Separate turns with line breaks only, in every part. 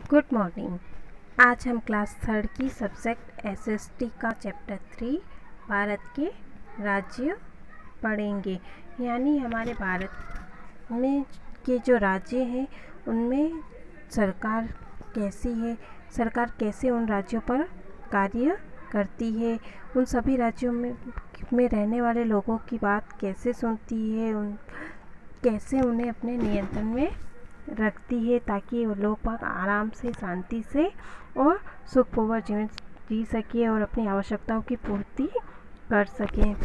Good morning. आज हम class third की सब्जेक्ट एसएसटी का चैप्टर 3 भारत के राज्य पढ़ेंगे। यानी हमारे भारत में के जो राज्य हैं उनमें सरकार कैसी है, सरकार कैसे उन राज्यों पर कार्य करती है, उन सभी राज्यों में रहने वाले लोगों की बात कैसे सुनती है, कैसे उन्हें अपने नियंत्रण में रखती है ताकि वो लोग बाग आराम से, शांति से और सुखपूर्वक जीवन जी सके और अपनी आवश्यकताओं की पूर्ति कर सकें।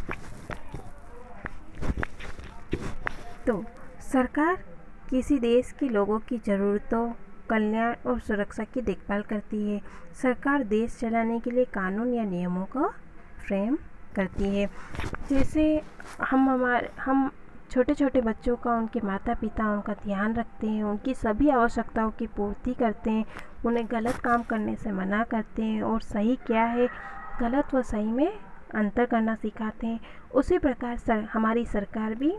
तो सरकार किसी देश के लोगों की ज़रूरतों, कल्याण और सुरक्षा की देखभाल करती है। सरकार देश चलाने के लिए कानून या नियमों का फ्रेम करती है। जैसे हम छोटे छोटे बच्चों का, उनके माता पिता उनका ध्यान रखते हैं, उनकी सभी आवश्यकताओं की पूर्ति करते हैं, उन्हें गलत काम करने से मना करते हैं और सही क्या है, गलत व सही में अंतर करना सिखाते हैं। उसी प्रकार हमारी सरकार भी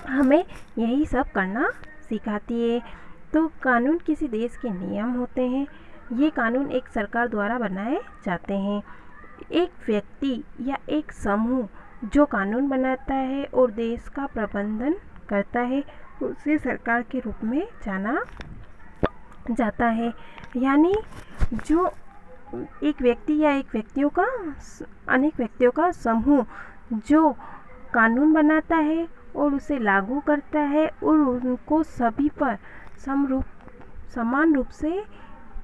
हमें यही सब करना सिखाती है। तो कानून किसी देश के नियम होते हैं। ये कानून एक सरकार द्वारा बनाए जाते हैं। एक व्यक्ति या एक समूह जो कानून बनाता है और देश का प्रबंधन करता है उसे सरकार के रूप में जाना जाता है। यानी जो एक व्यक्ति या अनेक व्यक्तियों का समूह जो कानून बनाता है और उसे लागू करता है और उनको सभी पर समान रूप से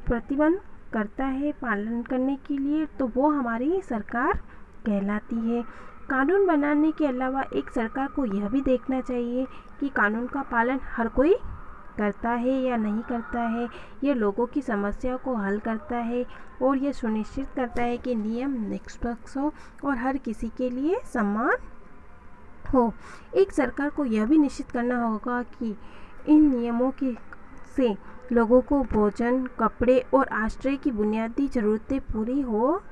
प्रतिबंध करता है पालन करने के लिए, तो वो हमारी सरकार कहलाती है। कानून बनाने के अलावा एक सरकार को यह भी देखना चाहिए कि कानून का पालन हर कोई करता है या नहीं करता है। ये लोगों की समस्याओं को हल करता है और ये सुनिश्चित करता है कि नियम निष्पक्ष हो और हर किसी के लिए समान हो। एक सरकार को यह भी निश्चित करना होगा कि इन नियमों से लोगों को भोजन, कपड़े और आश्रय की बुनियादी ज़रूरतें पूरी हो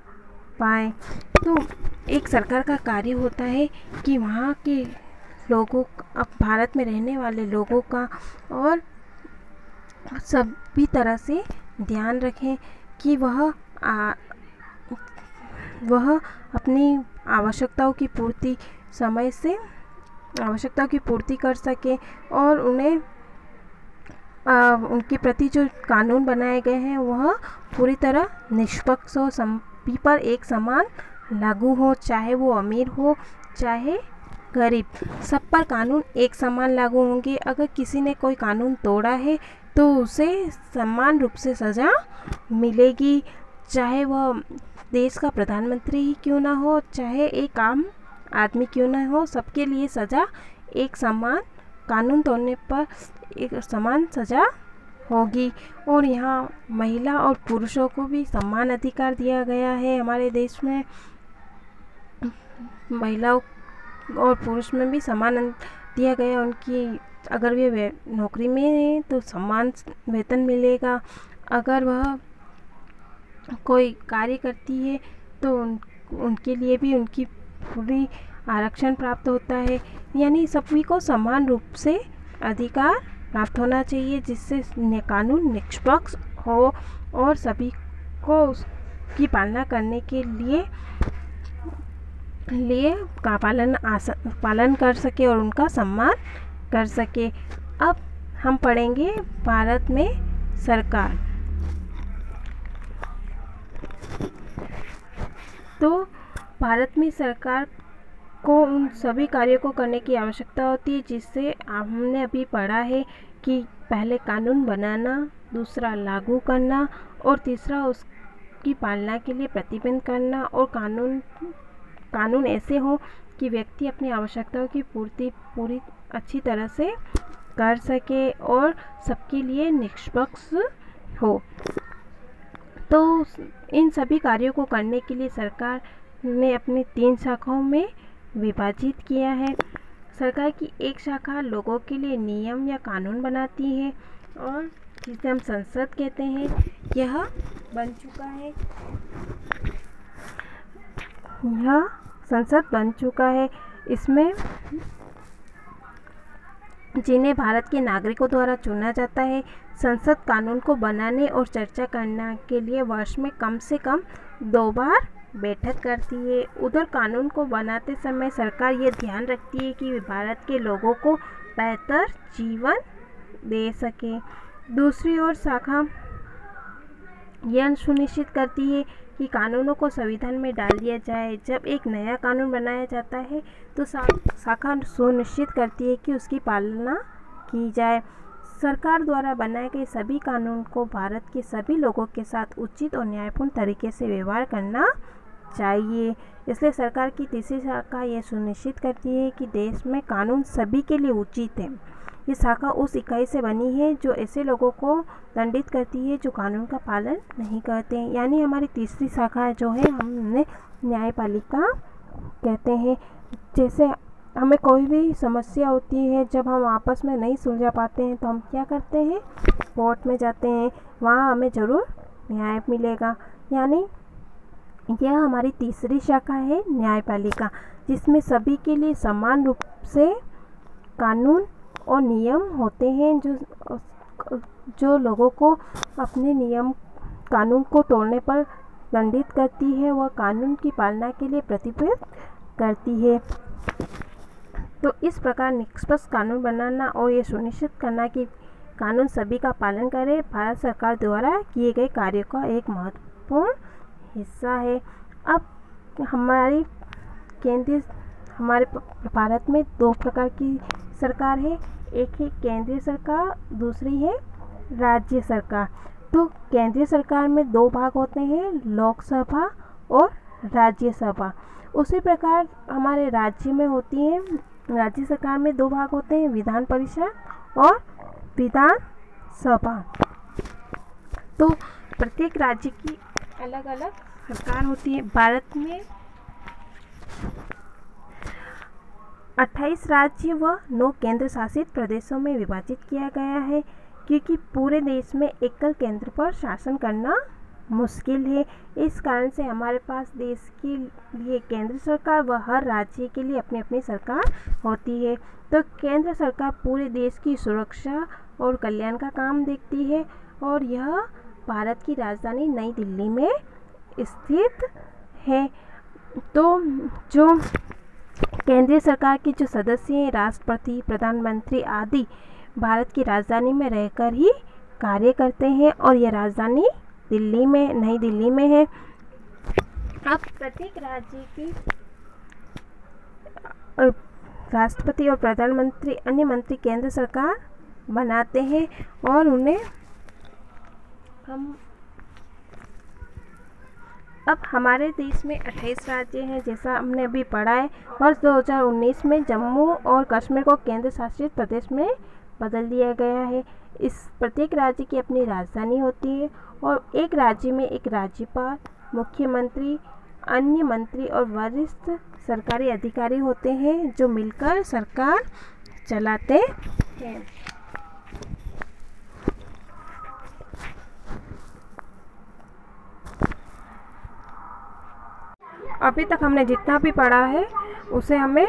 पाए। तो एक सरकार का कार्य होता है कि वहाँ के लोगों, अब भारत में रहने वाले लोगों का और सभी तरह से ध्यान रखें कि वह अपनी आवश्यकताओं की पूर्ति समय से आवश्यकताओं की पूर्ति कर सके और उन्हें उनके प्रति जो कानून बनाए गए हैं वह पूरी तरह निष्पक्ष हो, सभी पर एक समान लागू हो, चाहे वो अमीर हो चाहे गरीब, सब पर कानून एक समान लागू होंगे। अगर किसी ने कोई कानून तोड़ा है तो उसे समान रूप से सज़ा मिलेगी, चाहे वह देश का प्रधानमंत्री ही क्यों ना हो, चाहे एक आम आदमी क्यों ना हो, सबके लिए सज़ा एक समान, कानून तोड़ने पर एक समान सज़ा होगी। और यहाँ महिला और पुरुषों को भी समान अधिकार दिया गया है। हमारे देश में महिलाओं और पुरुष में भी समान दिया गया। उनकी अगर वे नौकरी में हैं तो समान वेतन मिलेगा, अगर वह कोई कार्य करती है तो उनके लिए भी उनकी पूरी आरक्षण प्राप्त होता है। यानी सभी को समान रूप से अधिकार प्राप्त होना चाहिए, जिससे कानून निष्पक्ष हो और सभी को उसकी पालना करने के लिए का पालन कर सके और उनका सम्मान कर सके। अब हम पढ़ेंगे भारत में सरकार। तो भारत में सरकार को उन सभी कार्यों को करने की आवश्यकता होती है जिससे हमने अभी पढ़ा है कि पहले कानून बनाना, दूसरा लागू करना और तीसरा उसकी पालना के लिए प्रतिबंध करना। और कानून ऐसे हो कि व्यक्ति अपनी आवश्यकताओं की पूर्ति पूरी अच्छी तरह से कर सके और सबके लिए निष्पक्ष हो। तो इन सभी कार्यों को करने के लिए सरकार ने अपनी 3 शाखाओं में विभाजित किया है। सरकार की एक शाखा लोगों के लिए नियम या कानून बनाती है और जिसे हम संसद कहते हैं, यह बन चुका है। यह संसद बन चुका है। इसमें जिन्हें भारत के नागरिकों द्वारा चुना जाता है। संसद कानून को बनाने और चर्चा करने के लिए वर्ष में कम से कम 2 बार बैठक करती है। उधर कानून को बनाते समय सरकार ये ध्यान रखती है कि भारत के लोगों को बेहतर जीवन दे सके। दूसरी ओर शाखा यह सुनिश्चित करती है कि कानूनों को संविधान में डाल दिया जाए। जब एक नया कानून बनाया जाता है तो शाखा सुनिश्चित करती है कि उसकी पालना की जाए। सरकार द्वारा बनाए गए सभी कानून को भारत के सभी लोगों के साथ उचित और न्यायपूर्ण तरीके से व्यवहार करना चाहिए। इसलिए सरकार की तीसरी शाखा यह सुनिश्चित करती है कि देश में कानून सभी के लिए उचित है। ये शाखा उस इकाई से बनी है जो ऐसे लोगों को दंडित करती है जो कानून का पालन नहीं करते हैं। यानी हमारी तीसरी शाखा जो है हमने न्यायपालिका कहते हैं। जैसे हमें कोई भी समस्या होती है, जब हम आपस में नहीं सुलझा पाते हैं तो हम क्या करते हैं, कोर्ट में जाते हैं, वहाँ हमें ज़रूर न्याय मिलेगा। यानी यह हमारी तीसरी शाखा है न्यायपालिका, जिसमें सभी के लिए समान रूप से कानून और नियम होते हैं। जो लोगों को अपने नियम कानून को तोड़ने पर दंडित करती है, वह कानून की पालना के लिए प्रतिबद्ध करती है। तो इस प्रकार निष्पक्ष कानून बनाना और ये सुनिश्चित करना कि कानून सभी का पालन करे भारत सरकार द्वारा किए गए कार्यों का एक महत्वपूर्ण हिस्सा है। अब हमारे भारत में 2 प्रकार की सरकार है। एक है केंद्रीय सरकार, दूसरी है राज्य सरकार। तो केंद्रीय सरकार में 2 भाग होते हैं, लोकसभा और राज्यसभा। उसी प्रकार हमारे राज्य में होती है, राज्य सरकार में 2 भाग होते हैं, विधान परिषद और विधान सभा। तो प्रत्येक राज्य की अलग अलग सरकार होती है। भारत में 28 राज्य व 9 केंद्र शासित प्रदेशों में विभाजित किया गया है, क्योंकि पूरे देश में एकल केंद्र पर शासन करना मुश्किल है। इस कारण से हमारे पास देश के लिए केंद्र सरकार व हर राज्य के लिए अपनी अपनी सरकार होती है। तो केंद्र सरकार पूरे देश की सुरक्षा और कल्याण का काम देखती है और यह भारत की राजधानी नई दिल्ली में स्थित है। तो जो केंद्रीय सरकार के जो सदस्य हैं, राष्ट्रपति, प्रधानमंत्री आदि भारत की राजधानी में रहकर ही कार्य करते हैं और यह राजधानी दिल्ली में, नई दिल्ली में है। अब प्रत्येक राज्य की राष्ट्रपति और प्रधानमंत्री अन्य मंत्री केंद्र सरकार बनाते हैं और उन्हें अब हमारे देश में 28 राज्य हैं, जैसा हमने अभी पढ़ा है। वर्ष 2019 में जम्मू और कश्मीर को केंद्र शासित प्रदेश में बदल दिया गया है। इस प्रत्येक राज्य की अपनी राजधानी होती है और एक राज्य में एक राज्यपाल, मुख्यमंत्री, अन्य मंत्री और वरिष्ठ सरकारी अधिकारी होते हैं जो मिलकर सरकार चलाते हैं। अभी तक हमने जितना भी पढ़ा है उसे हमें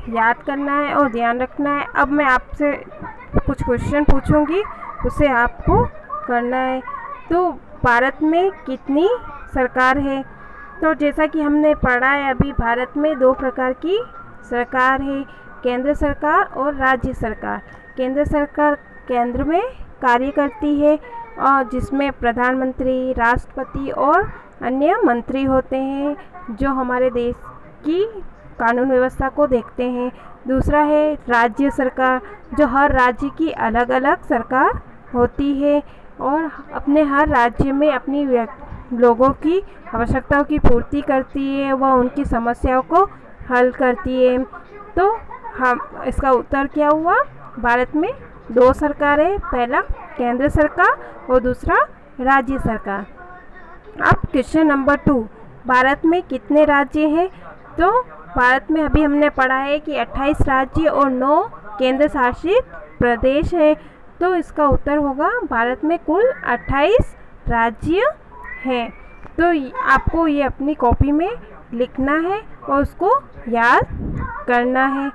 याद करना है और ध्यान रखना है। अब मैं आपसे कुछ क्वेश्चन पूछूंगी, उसे आपको करना है। तो भारत में कितनी सरकार है? तो जैसा कि हमने पढ़ा है अभी, भारत में 2 प्रकार की सरकार है, केंद्र सरकार और राज्य सरकार। केंद्र सरकार केंद्र में कार्य करती है और जिसमें प्रधानमंत्री, राष्ट्रपति और अन्य मंत्री होते हैं जो हमारे देश की कानून व्यवस्था को देखते हैं। दूसरा है राज्य सरकार, जो हर राज्य की अलग अलग सरकार होती है और अपने हर राज्य में अपनी लोगों की आवश्यकताओं की पूर्ति करती है, वह उनकी समस्याओं को हल करती है। तो हम इसका उत्तर क्या हुआ? भारत में 2 सरकारें, पहला केंद्र सरकार और दूसरा राज्य सरकार। अब क्वेश्चन नंबर 2, भारत में कितने राज्य हैं? तो भारत में अभी हमने पढ़ा है कि 28 राज्य और 9 केंद्र शासित प्रदेश है। तो इसका उत्तर होगा भारत में कुल 28 राज्य हैं। तो आपको ये अपनी कॉपी में लिखना है और उसको याद करना है।